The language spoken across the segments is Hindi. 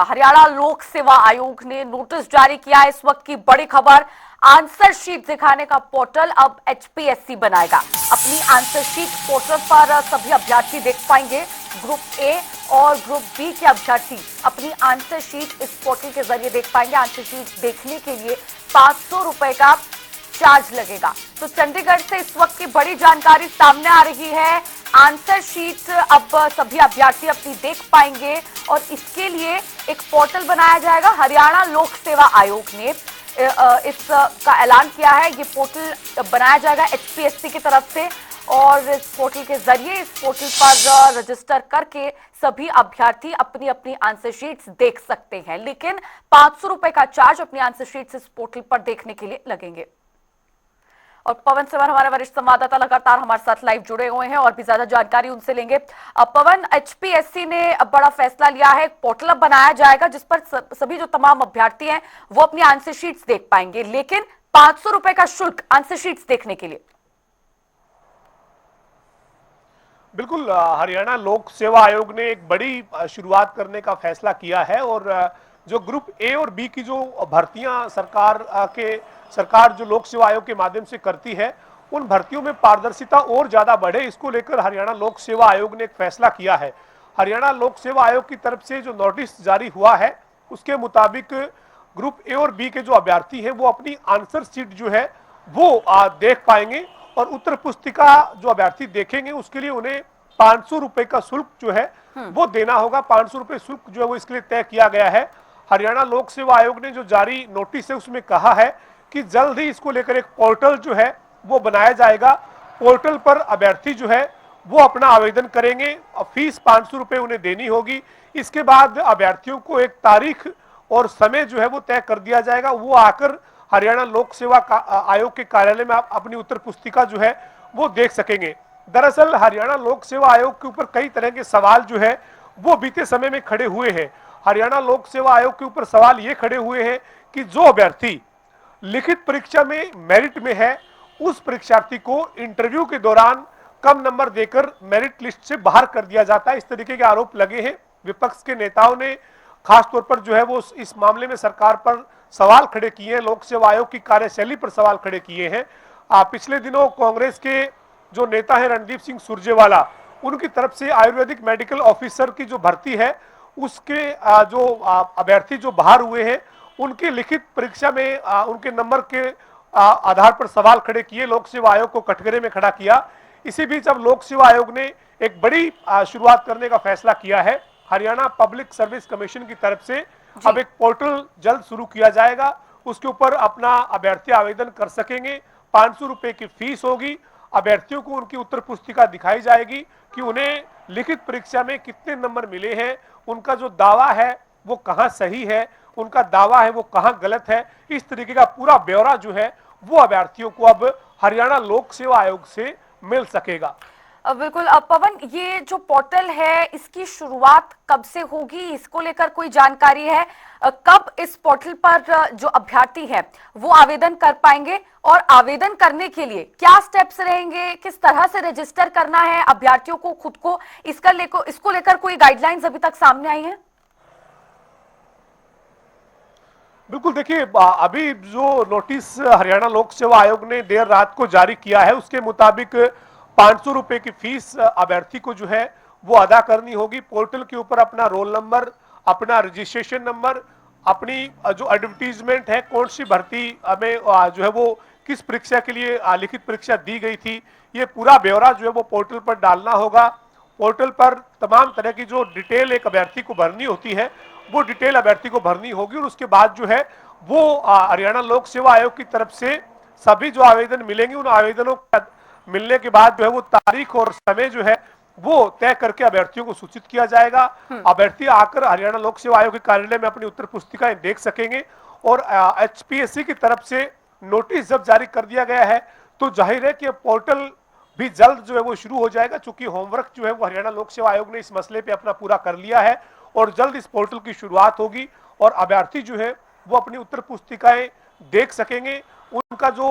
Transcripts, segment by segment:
हरियाणा लोक सेवा आयोग ने नोटिस जारी किया है। इस वक्त की बड़ी खबर, आंसर शीट दिखाने का पोर्टल अब एचपीएससी बनाएगा। अपनी आंसर शीट पोर्टल पर सभी अभ्यर्थी देख पाएंगे। ग्रुप ए और ग्रुप बी के अभ्यर्थी अपनी आंसर शीट इस पोर्टल के जरिए देख पाएंगे। आंसर शीट देखने के लिए 500 रुपए का चार्ज लगेगा। तो चंडीगढ़ से इस वक्त की बड़ी जानकारी सामने आ रही है। आंसर शीट अब सभी अभ्यर्थी अपनी देख पाएंगे और इसके लिए एक पोर्टल बनाया जाएगा। हरियाणा लोक सेवा आयोग ने इसका ऐलान किया है। ये पोर्टल बनाया जाएगा एचपीएससी की तरफ से और इस पोर्टल के जरिए इस पोर्टल पर रजिस्टर करके सभी अभ्यर्थी अपनी अपनी आंसर शीट्स देख सकते हैं। लेकिन 500 रुपए का चार्ज अपनी आंसर शीट्स इस पोर्टल पर देखने के लिए लगेंगे। और पवन सिवन हमारे वरिष्ठ संवाददाता लगातार हमारे साथ लाइव जुड़े हुए हैं और भी ज्यादा जानकारी उनसे लेंगे। पवन, एचपीएससी ने बड़ा फैसला लिया है, पोर्टल बनाया जाएगा जिस पर सभी जो तमाम अभ्यर्थी हैं वो अपनी आंसर शीट्स देख पाएंगे, लेकिन 500 रुपए का शुल्क आंसर शीट्स देखने के लिए। बिल्कुल, हरियाणा लोक सेवा आयोग ने एक बड़ी शुरुआत करने का फैसला किया है और जो ग्रुप ए और बी की जो भर्तियां सरकार जो लोक सेवा आयोग के माध्यम से करती है, उन भर्तियों में पारदर्शिता और ज्यादा बढ़े, इसको लेकर हरियाणा लोक सेवा आयोग ने एक फैसला किया है। हरियाणा लोक सेवा आयोग की तरफ से जो नोटिस जारी हुआ है उसके मुताबिक ग्रुप ए और बी के जो अभ्यर्थी हैं वो अपनी आंसर शीट जो है वो देख पाएंगे और उत्तर पुस्तिका जो अभ्यर्थी देखेंगे उसके लिए उन्हें 500 रुपए का शुल्क जो है वो देना होगा। 500 रुपए शुल्क जो है वो इसके लिए तय किया गया है। हरियाणा लोक सेवा आयोग ने जो जारी नोटिस है उसमें कहा है कि जल्द ही इसको लेकर एक पोर्टल जो है वो बनाया जाएगा। पोर्टल पर अभ्यर्थी जो है वो अपना आवेदन करेंगे, फीस 500 रुपए उन्हें देनी होगी। इसके बाद अभ्यर्थियों को एक तारीख और समय जो है वो तय कर दिया जाएगा। वो आकर हरियाणा लोक सेवा आयोग के कार्यालय में अपनी उत्तर पुस्तिका जो है वो देख सकेंगे। दरअसल हरियाणा लोक सेवा आयोग के ऊपर कई तरह के सवाल जो है वो बीते समय में खड़े हुए हैं। हरियाणा लोक सेवा आयोग के ऊपर सवाल ये खड़े हुए हैं कि जो अभ्यर्थी लिखित परीक्षा में मेरिट में है उस परीक्षार्थी को इंटरव्यू के दौरान कम नंबर देकर मेरिट लिस्ट से बाहर कर दिया जाता है। इस तरीके के आरोप लगे हैं। विपक्ष के नेताओं ने खासतौर पर जो है वो इस मामले में सरकार पर सवाल खड़े किए हैं, लोक सेवा आयोग की कार्यशैली पर सवाल खड़े किए हैं। पिछले दिनों कांग्रेस के जो नेता है रणदीप सिंह सुरजेवाला, उनकी तरफ से आयुर्वेदिक मेडिकल ऑफिसर की जो भर्ती है उसके जो अभ्यर्थी जो बाहर हुए हैं उनकी लिखित परीक्षा में उनके नंबर के आधार पर सवाल खड़े किए, लोक सेवा आयोग को कटघरे में खड़ा किया। इसी बीच अब लोक सेवा आयोग ने एक बड़ी शुरुआत करने का फैसला किया है। हरियाणा पब्लिक सर्विस कमीशन की तरफ से अब एक पोर्टल जल्द शुरू किया जाएगा, उसके ऊपर अपना अभ्यर्थी आवेदन कर सकेंगे। 500 रुपए की फीस होगी। अभ्यर्थियों को उनकी उत्तर पुस्तिका दिखाई जाएगी कि उन्हें लिखित परीक्षा में कितने नंबर मिले हैं, उनका जो दावा है वो कहां सही है, उनका दावा है वो कहां गलत है। इस तरीके का पूरा ब्यौरा जो है वो अभ्यर्थियों को अब हरियाणा लोक सेवा आयोग से मिल सकेगा। बिल्कुल। अब पवन, ये जो पोर्टल है इसकी शुरुआत कब से होगी, इसको लेकर कोई जानकारी है? कब इस पोर्टल पर जो अभ्यर्थी है वो आवेदन कर पाएंगे और आवेदन करने के लिए क्या स्टेप्स रहेंगे, किस तरह से रजिस्टर करना है अभ्यर्थियों को खुद को, इसको लेकर कोई गाइडलाइंस अभी तक सामने आई है? बिल्कुल, देखिए अभी जो नोटिस हरियाणा लोक सेवा आयोग ने देर रात को जारी किया है उसके मुताबिक 500 रुपए की फीस अभ्यर्थी को जो है वो अदा करनी होगी। पोर्टल के ऊपर अपना रोल नंबर, अपना रजिस्ट्रेशन नंबर, अपनी जो एडवर्टीजमेंट है, कौन सी भर्ती में जो है वो किस परीक्षा के लिए लिखित परीक्षा दी गई थी, ये पूरा ब्यौरा जो है वो पोर्टल पर डालना होगा। पोर्टल पर तमाम तरह की जो डिटेल एक अभ्यर्थी को भरनी होती है वो डिटेल अभ्यर्थी को भरनी होगी और उसके बाद जो है वो हरियाणा लोक सेवा आयोग की तरफ से सभी जो आवेदन मिलेंगे उन आवेदनों मिलने के बाद जो है वो तारीख और समय जो है वो तय करके अभ्यर्थियों को सूचित किया जाएगा। अभ्यर्थी आकर हरियाणा लोक सेवा आयोग के कार्यालय में अपनी उत्तर पुस्तिकाएं देख सकेंगे और एचपीएससी की तरफ से नोटिस जब जारी कर दिया गया है तो जाहिर है कि पोर्टल भी जल्द जो है वो शुरू हो जाएगा, चूंकि होमवर्क जो है वो हरियाणा लोक सेवा आयोग ने इस मसले पे अपना पूरा कर लिया है और जल्द इस पोर्टल की शुरुआत होगी और अभ्यर्थी जो है वो अपनी उत्तर पुस्तिकाएं देख सकेंगे। उनका जो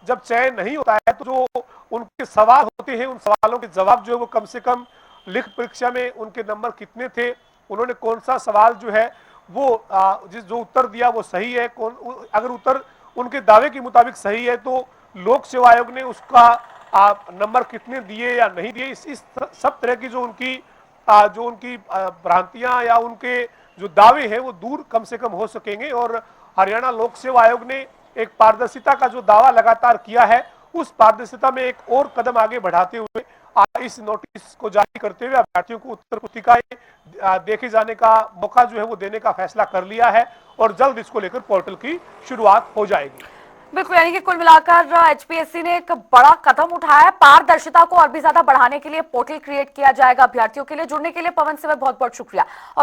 जब चयन नहीं होता है तो जो उनके सवाल होते हैं उन सवालों के जवाब जो है वो कम से कम लिखित परीक्षा में उनके नंबर कितने थे उन्होंने कौन सा सवाल जो है वो जो उत्तर दिया वो सही है, अगर उत्तर उनके दावे के मुताबिक सही है तो लोक सेवा आयोग ने उसका नंबर कितने दिए या नहीं दिए, इस सब तरह की जो उनकी भ्रांतियां या उनके जो दावे हैं वो दूर कम से कम हो सकेंगे। और हरियाणा लोक सेवा आयोग ने एक पारदर्शिता का जो दावा लगातार किया है, उस पारदर्शिता में एक और कदम आगे बढ़ाते हुए इस नोटिस को जारी करते हुए अभ्यर्थियों को उत्तर पुस्तिकाएं देखे जाने का मौका जो है वो देने का फैसला कर लिया है और जल्द इसको लेकर पोर्टल की शुरुआत हो जाएगी। बिल्कुल, यानी कि कुल मिलाकर एचपीएससी ने एक बड़ा कदम उठाया है। पारदर्शिता को और भी ज्यादा बढ़ाने के लिए पोर्टल क्रिएट किया जाएगा अभ्यर्थियों के लिए। जुड़ने के लिए पवन सिंह बहुत बहुत शुक्रिया। और